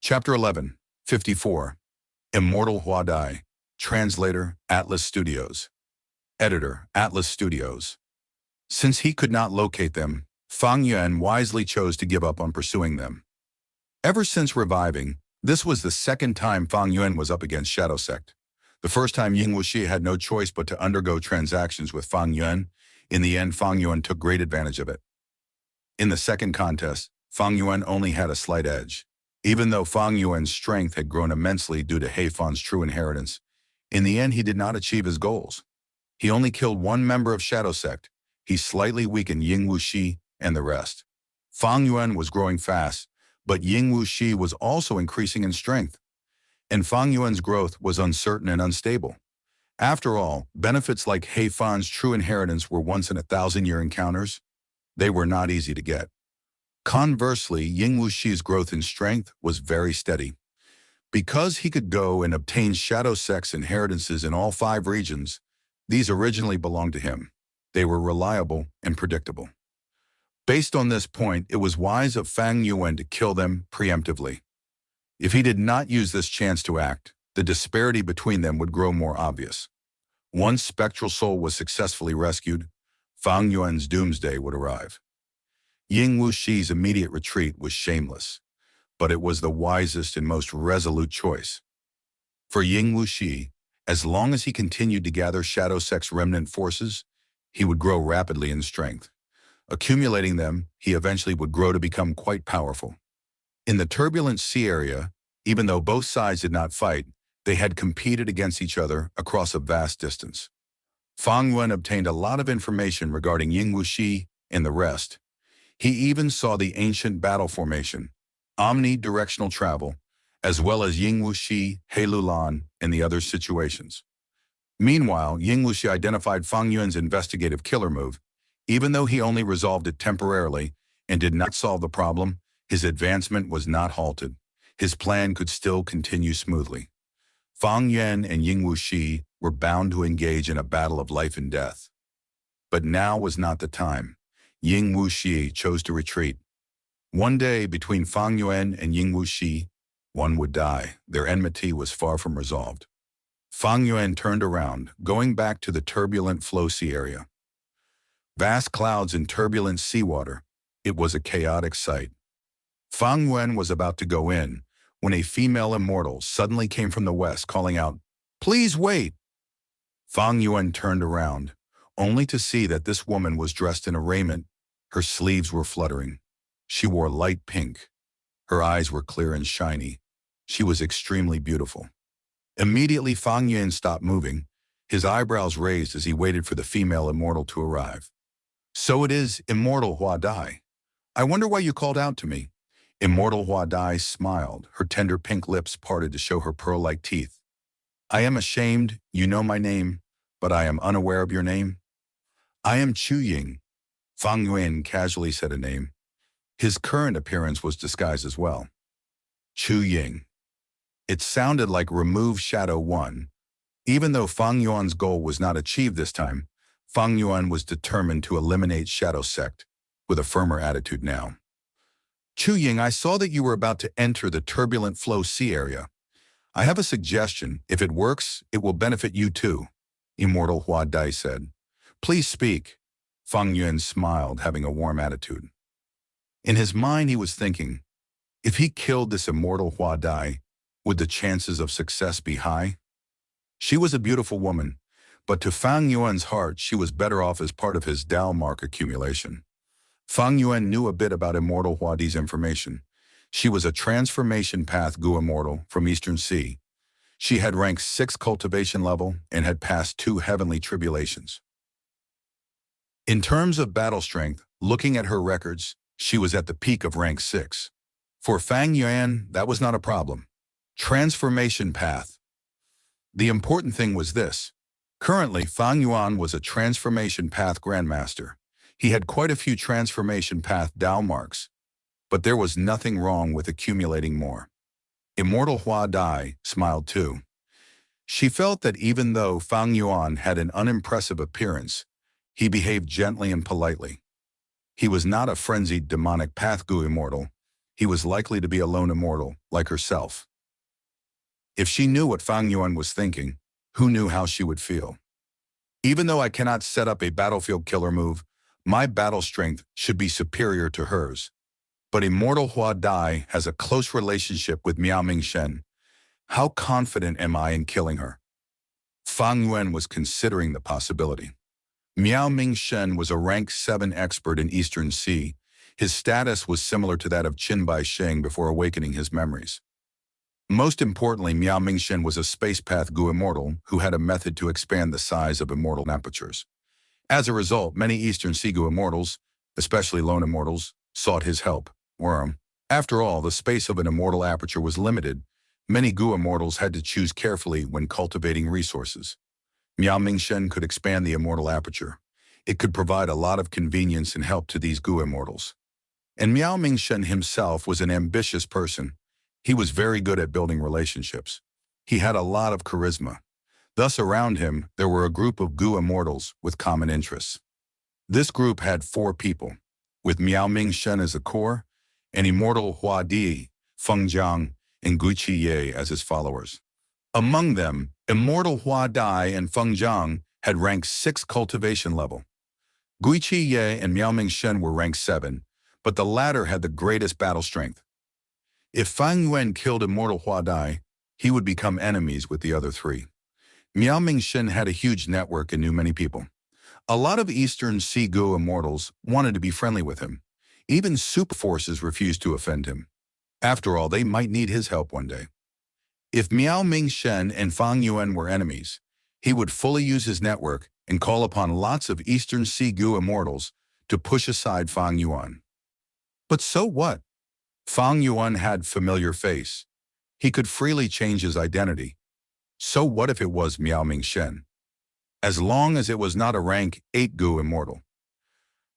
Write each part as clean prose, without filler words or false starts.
Chapter 11, 54. Immortal Hua Die. Translator, Atlas Studios. Editor, Atlas Studios. Since he could not locate them, Fang Yuan wisely chose to give up on pursuing them. Ever since reviving, this was the second time Fang Yuan was up against Shadow Sect. The first time Ying Wuxi had no choice but to undergo transactions with Fang Yuan. In the end, Fang Yuan took great advantage of it. In the second contest, Fang Yuan only had a slight edge. Even though Fang Yuan's strength had grown immensely due to He Fan's true inheritance, in the end he did not achieve his goals. He only killed one member of Shadow Sect. He slightly weakened Ying Wuxi and the rest. Fang Yuan was growing fast, but Ying Wuxi was also increasing in strength. And Fang Yuan's growth was uncertain and unstable. After all, benefits like He Fan's true inheritance were once-in-a-thousand-year encounters. They were not easy to get. Conversely, Ying Wuxi's growth in strength was very steady. Because he could go and obtain Shadow Sect's inheritances in all 5 regions, these originally belonged to him. They were reliable and predictable. Based on this point, it was wise of Fang Yuan to kill them preemptively. If he did not use this chance to act, the disparity between them would grow more obvious. Once Spectral Soul was successfully rescued, Fang Yuan's doomsday would arrive. Ying Wuxi's immediate retreat was shameless, but it was the wisest and most resolute choice. For Ying Wuxi, as long as he continued to gather Shadow Sect's remnant forces, he would grow rapidly in strength. Accumulating them, he eventually would grow to become quite powerful. In the turbulent sea area, even though both sides did not fight, they had competed against each other across a vast distance. Fang Yuan obtained a lot of information regarding Ying Wuxi and the rest. He even saw the ancient battle formation, omnidirectional travel, as well as Ying Wuxi, He Lulan, and the other situations. Meanwhile, Ying Wuxi identified Fang Yuan's investigative killer move. Even though he only resolved it temporarily and did not solve the problem, his advancement was not halted. His plan could still continue smoothly. Fang Yuan and Ying Wuxi were bound to engage in a battle of life and death. But now was not the time. Ying Wuxi chose to retreat. One day, between Fang Yuan and Ying Wuxi, one would die. Their enmity was far from resolved. Fang Yuan turned around, going back to the turbulent flow sea area. Vast clouds and turbulent seawater. It was a chaotic sight. Fang Yuan was about to go in, when a female immortal suddenly came from the west, calling out, "Please wait!" Fang Yuan turned around, only to see that this woman was dressed in a raiment. Her sleeves were fluttering. She wore light pink. Her eyes were clear and shiny. She was extremely beautiful. Immediately, Fang Yuan stopped moving, his eyebrows raised as he waited for the female immortal to arrive. "So it is Immortal Hua Die. I wonder why you called out to me." Immortal Hua Die smiled, her tender pink lips parted to show her pearl-like teeth. "I am ashamed, you know my name, but I am unaware of your name." "I am Chu Ying." Fang Yuan casually said a name. His current appearance was disguised as well. Chu Ying. It sounded like Remove Shadow 1. Even though Fang Yuan's goal was not achieved this time, Fang Yuan was determined to eliminate Shadow Sect, with a firmer attitude now. "Chu Ying, I saw that you were about to enter the turbulent flow sea area. I have a suggestion. If it works, it will benefit you too," Immortal Hua Die said. "Please speak." Fang Yuan smiled, having a warm attitude. In his mind, he was thinking, if he killed this Immortal Hua Die, would the chances of success be high? She was a beautiful woman, but to Fang Yuan's heart, she was better off as part of his Dao mark accumulation. Fang Yuan knew a bit about Immortal Hua Die's information. She was a transformation path Gu Immortal from Eastern Sea. She had rank 6 cultivation level and had passed 2 heavenly tribulations. In terms of battle strength, looking at her records, she was at the peak of rank 6. For Fang Yuan, that was not a problem. Transformation path. The important thing was this. Currently, Fang Yuan was a transformation path grandmaster. He had quite a few transformation path Dao marks, but there was nothing wrong with accumulating more. Immortal Hua Die smiled too. She felt that even though Fang Yuan had an unimpressive appearance, he behaved gently and politely. He was not a frenzied demonic path Gu immortal. he was likely to be a lone immortal, like herself. If she knew what Fang Yuan was thinking, who knew how she would feel? Even though I cannot set up a battlefield killer move, my battle strength should be superior to hers. But Immortal Hua Dai has a close relationship with Miao Mingshen. How confident am I in killing her? Fang Yuan was considering the possibility. Miao Mingshen was a rank 7 expert in Eastern Sea. His status was similar to that of Qin Baisheng before awakening his memories. Most importantly, Miao Mingshen was a space path Gu immortal who had a method to expand the size of immortal apertures. As a result, many Eastern Sea Gu immortals, especially lone immortals, sought his help. After all, the space of an immortal aperture was limited. Many Gu immortals had to choose carefully when cultivating resources. Miao Mingshen could expand the immortal aperture. It could provide a lot of convenience and help to these Gu immortals. And Miao Mingshen himself was an ambitious person. He was very good at building relationships. He had a lot of charisma. Thus, around him, there were a group of Gu immortals with common interests. This group had 4 people, with Miao Mingshen as a core, and Immortal Hua Die, Feng Jiang, and Gui Qiye as his followers. Among them, Immortal Hua Dai and Feng Jiang had rank 6 cultivation level. Gui Qiye and Miao Mingshen were rank 7, but the latter had the greatest battle strength. If Fang Yuan killed Immortal Hua Dai, he would become enemies with the other 3. Miao Mingshen had a huge network and knew many people. A lot of Eastern Sea Gu immortals wanted to be friendly with him. Even super forces refused to offend him. After all, they might need his help one day. If Miao Mingshen and Fang Yuan were enemies, he would fully use his network and call upon lots of Eastern Sea Gu immortals to push aside Fang Yuan. But so what? Fang Yuan had familiar face. He could freely change his identity. So what if it was Miao Mingshen? As long as it was not a rank 8 Gu immortal.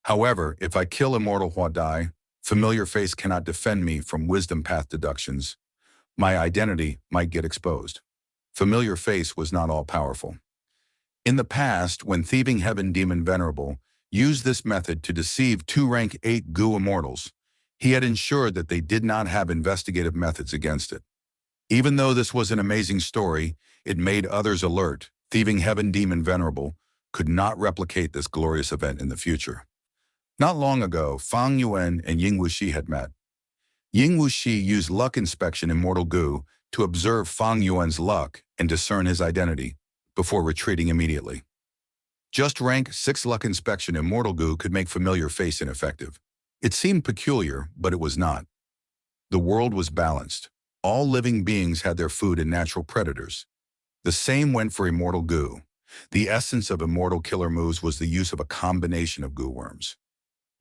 However, if I kill Immortal Hua Dai, familiar face cannot defend me from wisdom path deductions. My identity might get exposed. Familiar face was not all-powerful. In the past, when Thieving Heaven Demon Venerable used this method to deceive 2 rank 8 Gu immortals, he had ensured that they did not have investigative methods against it. Even though this was an amazing story, it made others alert. Thieving Heaven Demon Venerable could not replicate this glorious event in the future. Not long ago, Fang Yuan and Ying Wuxi had met. Ying Wuxi used luck inspection Immortal Gu to observe Fang Yuan's luck and discern his identity, before retreating immediately. Just rank 6 luck inspection Immortal Gu could make familiar face ineffective. It seemed peculiar, but it was not. The world was balanced. All living beings had their food and natural predators. The same went for Immortal Gu. The essence of immortal killer moves was the use of a combination of Gu worms.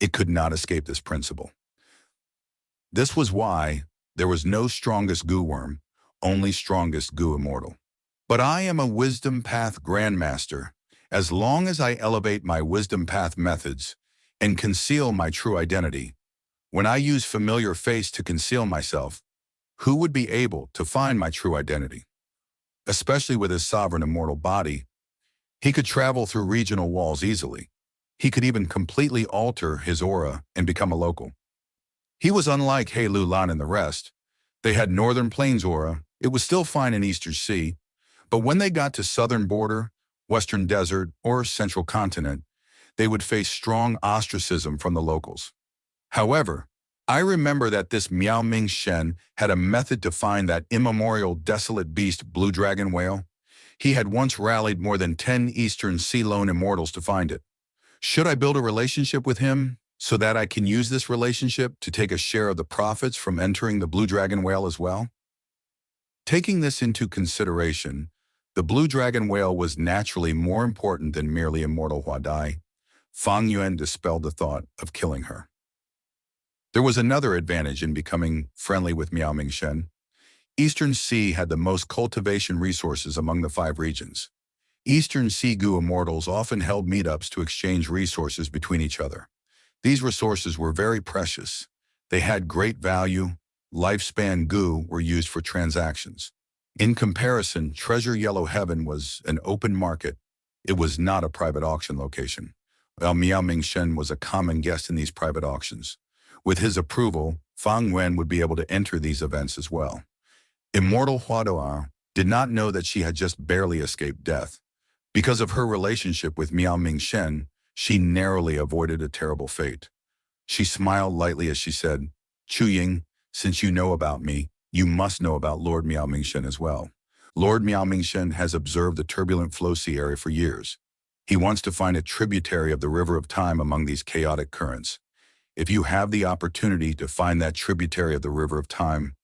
It could not escape this principle. This was why there was no strongest Gu worm, only strongest Gu immortal. But I am a Wisdom Path Grandmaster. As long as I elevate my Wisdom Path methods and conceal my true identity, when I use familiar face to conceal myself, who would be able to find my true identity? Especially with his sovereign immortal body, he could travel through regional walls easily. He could even completely alter his aura and become a local. He was unlike He Lu Lan and the rest. They had Northern Plains aura. It was still fine in Eastern Sea, but when they got to Southern Border, Western Desert, or Central Continent, they would face strong ostracism from the locals. However, I remember that this Miao Mingshen had a method to find that immemorial desolate beast blue dragon whale. He had once rallied more than 10 Eastern Sea lone immortals to find it. Should I build a relationship with him so that I can use this relationship to take a share of the profits from entering the blue dragon whale as well? Taking this into consideration, the blue dragon whale was naturally more important than merely Immortal Hua Dai. Fang Yuan dispelled the thought of killing her. There was another advantage in becoming friendly with Miao Mingshen. Eastern Sea had the most cultivation resources among the 5 regions. Eastern Sea Gu immortals often held meetups to exchange resources between each other. These resources were very precious. They had great value. Lifespan Gu were used for transactions. In comparison, Treasure Yellow Heaven was an open market. It was not a private auction location. While Miao Mingshen was a common guest in these private auctions. With his approval, Fang Yuan would be able to enter these events as well. Immortal Hua Die did not know that she had just barely escaped death. Because of her relationship with Miao Mingshen, she narrowly avoided a terrible fate. She smiled lightly as she said, "Chu Ying, since you know about me, you must know about Lord Miao Mingshen as well. Lord Miao Mingshen has observed the turbulent flow sea area for years. He wants to find a tributary of the river of time among these chaotic currents. If you have the opportunity to find that tributary of the river of time,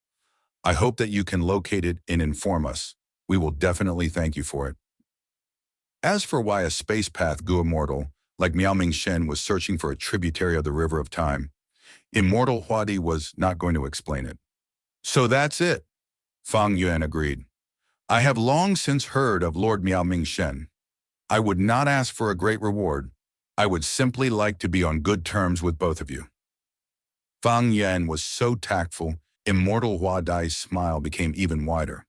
I hope that you can locate it and inform us. We will definitely thank you for it." As for why a space path Gu Immortal, like Miao Mingshen, was searching for a tributary of the river of time, Immortal Hua Die was not going to explain it. "So that's it," Fang Yuan agreed. "I have long since heard of Lord Miao Mingshen. I would not ask for a great reward. I would simply like to be on good terms with both of you." Fang Yuan was so tactful, Immortal Hua Dai's smile became even wider.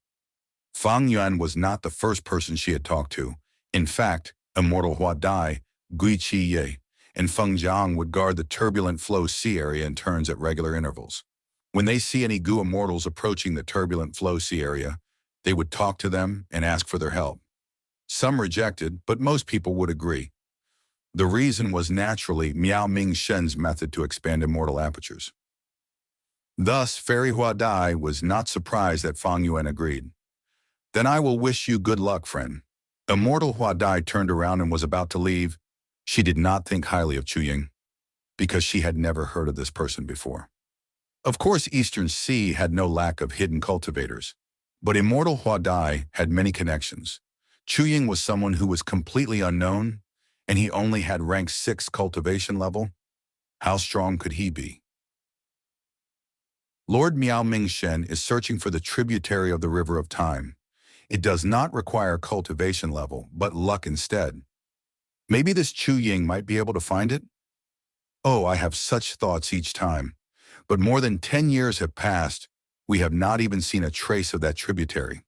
Fang Yuan was not the first person she had talked to. In fact, Immortal Hua Dai, Gui Qi Ye, and Feng Jiang would guard the turbulent flow sea area in turns at regular intervals. When they see any Gu Immortals approaching the turbulent flow sea area, they would talk to them and ask for their help. Some rejected, but most people would agree. The reason was naturally Miao Mingshen's method to expand immortal apertures. Thus, Fairy Hua Dai was not surprised that Fang Yuan agreed. "Then I will wish you good luck, friend." Immortal Hua Dai turned around and was about to leave. She did not think highly of Chu Ying, because she had never heard of this person before. Of course, Eastern Sea had no lack of hidden cultivators, but Immortal Hua Dai had many connections. Chu Ying was someone who was completely unknown, and he only had rank 6 cultivation level. How strong could he be? Lord Miao Mingshen is searching for the tributary of the River of Time. It does not require cultivation level, but luck instead. Maybe this Chu Ying might be able to find it? Oh, I have such thoughts each time. But more than 10 years have passed. We have not even seen a trace of that tributary.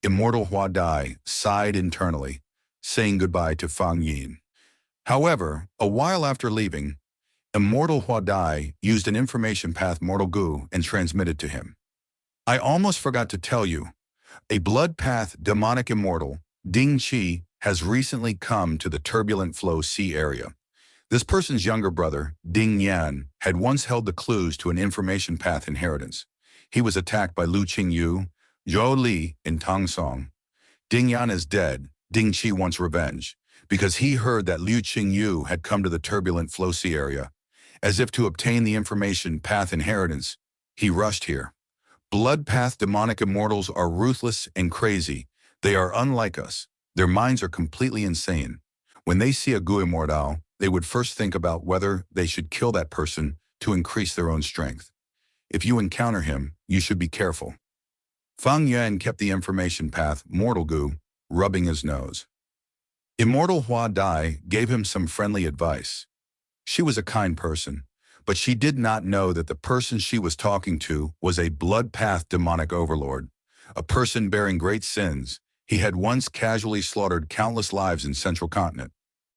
Immortal Hua Dai sighed internally, saying goodbye to Fang Yin. However, a while after leaving, Immortal Hua Dai used an information path Mortal Gu and transmitted to him. "I almost forgot to tell you. A blood path demonic immortal, Ding Qi, has recently come to the turbulent flow sea area. This person's younger brother, Ding Yan, had once held the clues to an information path inheritance. He was attacked by Lu Qingyu, Zhou Li, and Tang Song. Ding Yan is dead. Ding Qi wants revenge, because he heard that Liu Qingyu had come to the turbulent flow sea area. As if to obtain the information path inheritance, he rushed here. Blood path demonic immortals are ruthless and crazy. They are unlike us. Their minds are completely insane. When they see a Gu Immortal, they would first think about whether they should kill that person to increase their own strength. If you encounter him, you should be careful." Fang Yuan kept the information path Mortal Gu, rubbing his nose. Immortal Hua Dai gave him some friendly advice. She was a kind person, but she did not know that the person she was talking to was a blood path demonic overlord, a person bearing great sins. He had once casually slaughtered countless lives in Central Continent.